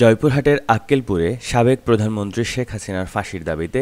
জয়পুরহাটের আক্কেলপুরে সাবেক প্রধানমন্ত্রী শেখ হাসিনার ফাঁসির দাবিতে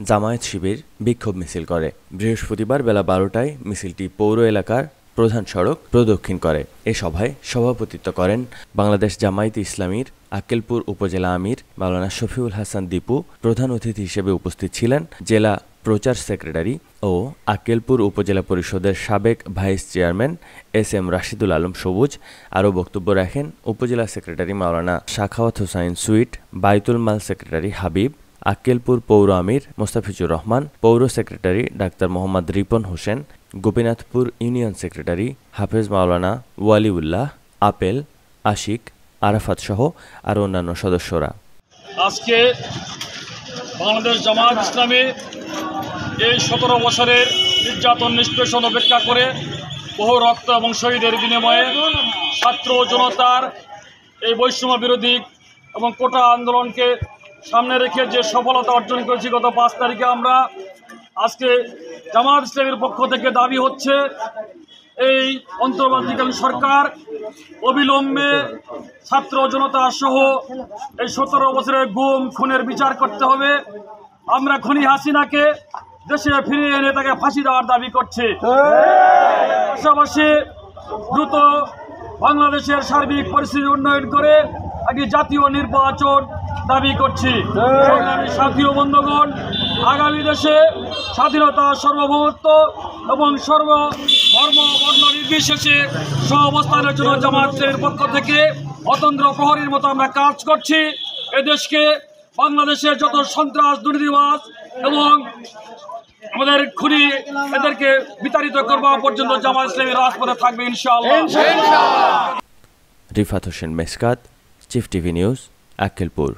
জামায়াত শিবির বিক্ষোভ মিছিল করে। বৃহস্পতিবার বেলা ১২টায় মিছিলটি পৌর এলাকার প্রধান সড়ক প্রদক্ষিণ করে। এ সভায় সভাপতিত্ব করেন বাংলাদেশ জামায়াতে ইসলামীর আক্কেলপুর উপজেলা আমির মাওলানা শফিউল হাসান দীপু। প্রধান অতিথি হিসেবে উপস্থিত ছিলেন জেলা প্রচার সেক্রেটারি ও আক্কেলপুর উপজেলা পরিষদের সাবেক vice chairman SM. Rashidul Alam সবুজ। আরও বক্তব্য রাখেন উপজেলা সেক্রেটারি মাওলানা সাখাওয়াত হোসাইন সুইট, বায়তুল মাল সেক্রেটারি হাবিব, আক্কেলপুর পৌর আমির মোস্তাফিজুর রহমান, পৌর secretary doctor Mohammad Ripon Hossain, Gopinathpur union secretary হাফেজ মাওলানা ওয়ালিউল্লাহ, আপেল, আশিক, আরাফাত সহ আরও অন্যান্য সদস্যরা। আজকে বাংলাদেশ জামায়াত ইসলামী এই 17 বছরের নির্যাতন নিষ্পেষণ উপেক্ষা করে বহু রক্ত এবং শহীদের বিনিময়ে ছাত্র জনতার এই বৈষম্য বিরোধী এবং কোটা আন্দোলনকে সামনে রেখে যে সফলতা অর্জন করেছি গত 5 তারিখে আমরা, আজকে জামায়াত ইসলামীর পক্ষ থেকে দাবি হচ্ছে এই অন্তর্বর্তীকালীন সরকার অবিলম্বে ছাত্র জনতা সহ এই 17 বছরের গুম খুনের বিচার করতে হবে। আমরা খুনি হাসিনাকে দেশে ফিরিয়ে এনে তাকে ফাঁসি দেওয়ার দাবি করছি। পাশাপাশি দ্রুত বাংলাদেশের সার্বিক পরিস্থিতি উন্নয়ন করে একটি জাতীয় নির্বাচন দাবি করছি। সাথী ও বন্ধুগণ, আগামী দেশে স্বাধীনতা, সার্বভৌমত্ব এবং সর্বধর্ম বর্ণ নির্বিশেষে সহাবস্থানের জন্য জামায়াতের পক্ষ থেকে অতন্ত্র প্রহরীর মতো আমরা কাজ করছি। এদেশকে, বাংলাদেশের যত সন্ত্রাস, দুর্নীতিবাজ এবং আমাদের খুনি, এদেরকে বিতাড়িত করবা পর্যন্ত জামায়াত ইসলামী রাজপথে থাকবে ইনশাআল্লাহ। Rifat Hossain Meskat, chief TV news, Akkelpur.